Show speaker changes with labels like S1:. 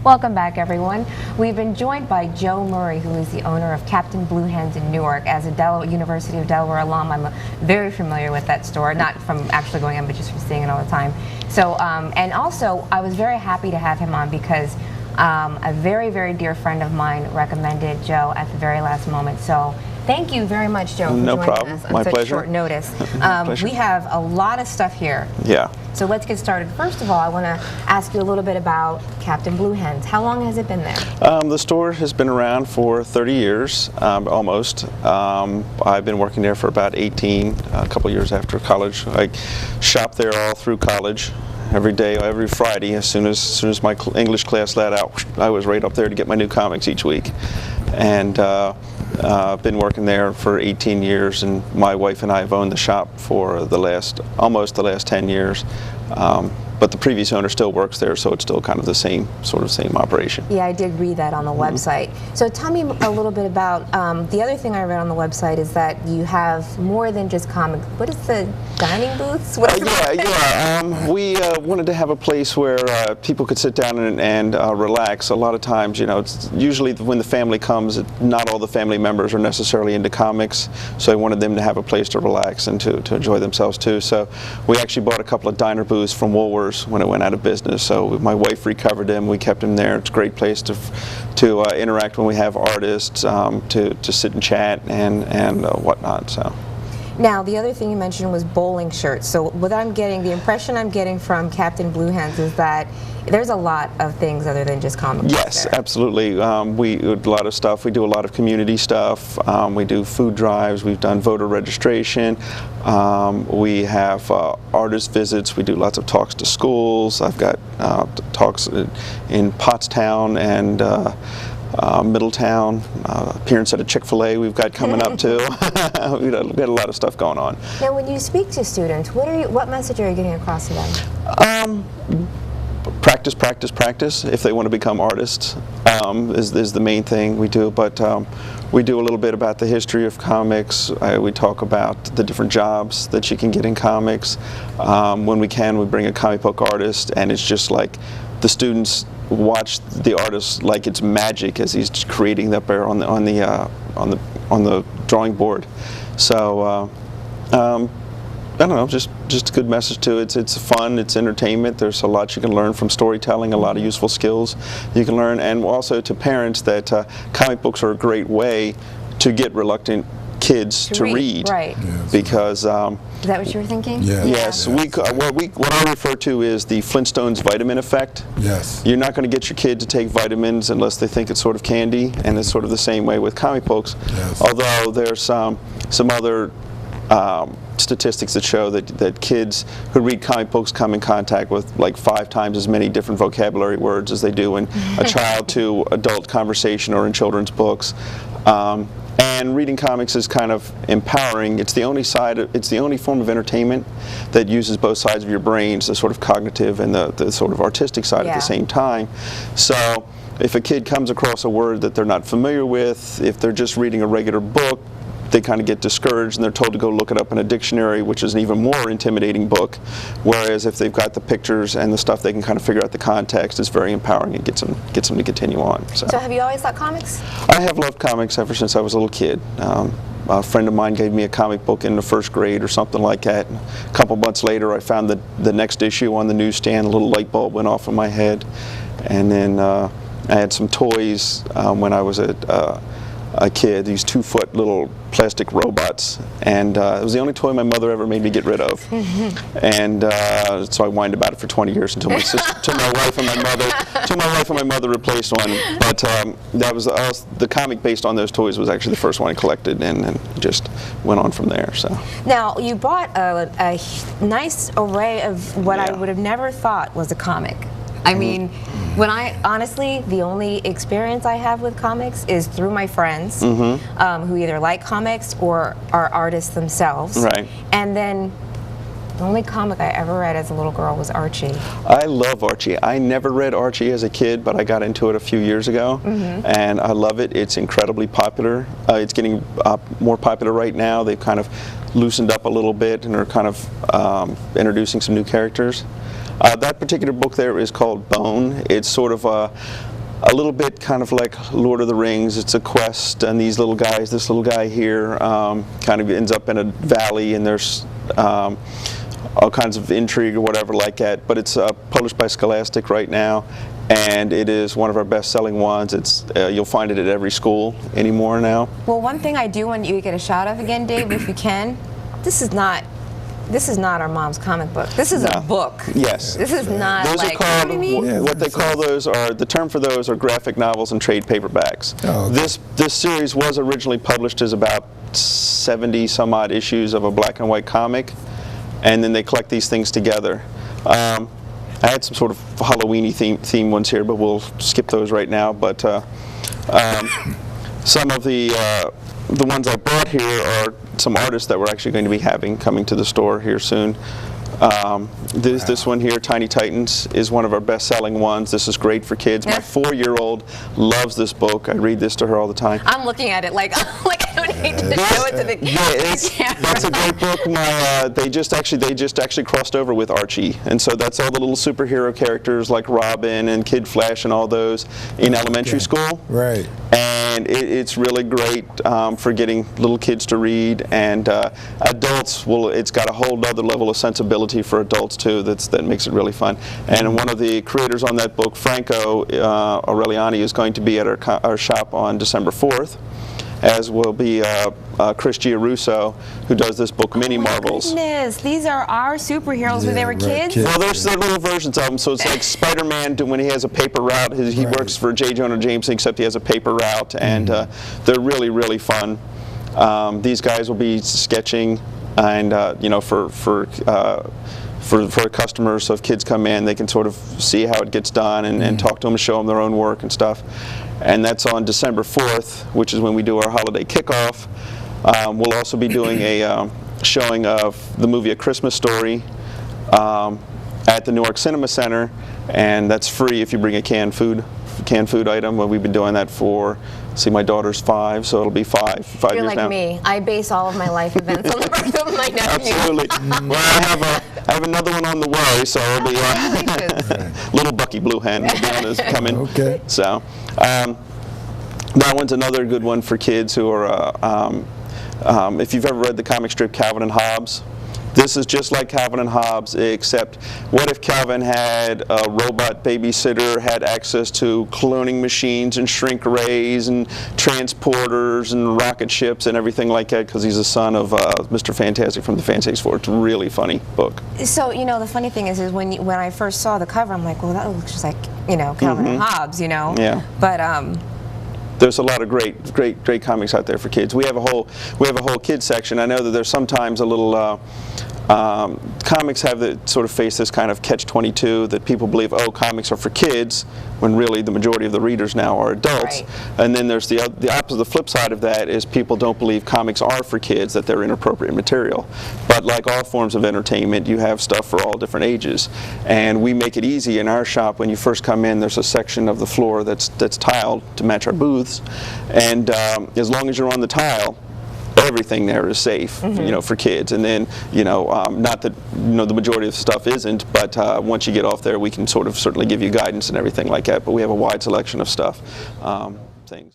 S1: Welcome back, everyone. We've been joined by Joe Murray, who is the owner of Captain Blue Hens in Newark. As a University of Delaware alum, I'm very familiar with that store, not from actually going in, but just from seeing it all the time. So, and also, I was very happy to have him on because a very, very dear friend of mine recommended Joe at the very last moment. So, thank you very much, Joe, for joining us on such short notice. We have a lot of stuff here.
S2: Yeah.
S1: So let's get started. First of all, I want to ask you a little bit about Captain Blue Hens. How long has it been there?
S2: The store has been around for 30 years, almost. I've been working there for about 18, a couple years after college. I shopped there all through college. Every day, every Friday, as soon as my English class let out, I was right up there to get my new comics each week. And I've been working there for 18 years, and my wife and I have owned the shop for almost the last 10 years. But the previous owner still works there, so it's still kind of the same operation.
S1: Yeah, I did read that on the website. So tell me a little bit about, the other thing I read on the website is that you have more than just comics. What is the dining booths?
S2: We wanted to have a place where people could sit down and relax. A lot of times, it's usually when the family comes, not all the family members are necessarily into comics, so I wanted them to have a place to relax and to enjoy themselves too. So we actually bought a couple of diner booths from Woolworths when it went out of business. So my wife recovered them. We kept them there. It's a great place to interact when we have artists, to sit and chat and whatnot. So.
S1: Now, the other thing you mentioned was bowling shirts. So the impression I'm getting from Captain Blue Hens is that there's a lot of things other than just comic books.
S2: Yes, absolutely. We do a lot of stuff. We do a lot of community stuff. We do food drives. We've done voter registration. We have artist visits. We do lots of talks to schools. I've got talks in Pottstown and Middletown, appearance at a Chick-fil-A we've got coming up too. We've got a lot of stuff going on.
S1: Now, when you speak to students, what message are you getting across to them?
S2: Practice, practice, practice. If they want to become artists, is the main thing we do. But we do a little bit about the history of comics. We talk about the different jobs that you can get in comics. When we can, we bring a comic book artist, and it's just like the students watch the artist like it's magic as he's creating up there on the drawing board. So I don't know, just a good message too. It's fun, it's entertainment. There's a lot you can learn from storytelling, a lot of useful skills you can learn, and also to parents that comic books are a great way to get reluctant kids to read.
S1: Right.
S3: Yes.
S2: Because
S1: is that what you were thinking?
S3: Yeah.
S2: Yes. What I refer to is the Flintstones vitamin effect.
S3: Yes.
S2: You're not going to get your kid to take vitamins unless they think it's sort of candy, and it's sort of the same way with comic books.
S3: Yes.
S2: Although there's some other statistics that show that kids who read comic books come in contact with like 5 times as many different vocabulary words as they do in a child to adult conversation or in children's books. And reading comics is kind of empowering. It's the only form of entertainment that uses both sides of your brains, the sort of cognitive and the sort of artistic side at the same time. So if a kid comes across a word that they're not familiar with, if they're just reading a regular book, they kind of get discouraged and they're told to go look it up in a dictionary, which is an even more intimidating book. Whereas if they've got the pictures and the stuff, they can kind of figure out the context. It's very empowering and gets them to continue on. So
S1: have you always loved comics?
S2: I have loved comics ever since I was a little kid. A friend of mine gave me a comic book in the 1st grade or something like that. A couple months later, I found the next issue on the newsstand. A little light bulb went off in my head. And then I had some toys when I was a kid, these 2-foot little plastic robots, and it was the only toy my mother ever made me get rid of. And so I whined about it for 20 years until my wife and my mother replaced one. But that was the comic based on those toys was actually the first one I collected, and just went on from there. So
S1: now you bought a nice array of what I would have never thought was a comic. I mean, honestly, the only experience I have with comics is through my friends who either like comics or are artists themselves.
S2: Right.
S1: And then the only comic I ever read as a little girl was Archie.
S2: I love Archie. I never read Archie as a kid, but I got into it a few years ago, and I love it. It's incredibly popular. It's getting more popular right now. They've kind of loosened up a little bit and are kind of introducing some new characters. That particular book there is called Bone. It's sort of a little bit kind of like Lord of the Rings. It's a quest, and these little guys, this little guy here kind of ends up in a valley, and there's all kinds of intrigue or whatever like that. But it's published by Scholastic right now, and it is one of our best-selling ones. It's you'll find it at every school anymore now.
S1: Well, one thing I do want you to get a shot of again, Dave, if you can, this is not our mom's comic book. This is a book.
S2: Yes.
S1: This is not
S2: those
S1: like,
S2: are called,
S1: you know what I mean?
S3: Yeah,
S2: what they call those are, the term for those are graphic novels and trade paperbacks.
S3: Oh, okay.
S2: This series was originally published as about 70 some odd issues of a black and white comic, and then they collect these things together. I had some sort of Halloween-y theme ones here, but we'll skip those right now. But some of the ones I brought here are some artists that we're actually going to be coming to the store here soon. This one here, Tiny Titans, is one of our best-selling ones. This is great for kids. My 4-year-old loves this book. I read this to her all the time.
S1: I'm looking at it like I don't need to show it to the
S2: That's a great book. They just actually crossed over with Archie, and so that's all the little superhero characters like Robin and Kid Flash and all those in elementary school.
S3: Right.
S2: And it's really great for getting little kids to read, and adults it's got a whole other level of sensibility for adults too that makes it really fun. And one of the creators on that book, Franco Aureliani, is going to be at our shop on December 4th, as will be Chris Giarusso, who does this book, Mini Marvels.
S1: Goodness, these are our superheroes when they were kids?
S2: Well, there's little versions of them, so it's like Spider-Man when he has a paper route. He works for J. Jonah Jameson, except he has a paper route, and they're really, really fun. These guys will be sketching, and for customers, so if kids come in, they can sort of see how it gets done and talk to them and show them their own work and stuff. And that's on December 4th, which is when we do our holiday kickoff. We'll also be doing a showing of the movie A Christmas Story at the Newark Cinema Center, and that's free if you bring a canned food item. Well, we've been doing that for, my daughter's 5, so it'll be 5 years now.
S1: You're like me. I base all of my life events on the birth of my nephew.
S2: Absolutely. Well, I have another one on the way, so it'll be little Bucky Blue Hen will be on his coming.
S3: Okay.
S2: So that one's another good one for kids who are. If you've ever read the comic strip Calvin and Hobbes, this is just like Calvin and Hobbes, except what if Calvin had a robot babysitter, had access to cloning machines and shrink rays and transporters and rocket ships and everything like that, because he's the son of Mr. Fantastic from the Fantastic Four. It's a really funny book.
S1: So, the funny thing is when I first saw the cover, I'm like, well, that looks just like, Calvin and Hobbes,
S2: Yeah.
S1: But,
S2: there's a lot of great comics out there for kids. We have a whole kids section. I know that there's sometimes a little comics sort of face this kind of catch-22 that people believe, oh, comics are for kids, when really the majority of the readers now are adults.
S1: Right.
S2: And then there's the opposite, the flip side of that is people don't believe comics are for kids, that they're inappropriate material. But like all forms of entertainment, you have stuff for all different ages. And we make it easy in our shop. When you first come in, there's a section of the floor that's tiled to match our booths. And as long as you're on the tile, everything there is safe, for kids. And then, not that the majority of the stuff isn't, but once you get off there, we can certainly give you guidance and everything like that. But we have a wide selection of stuff, things.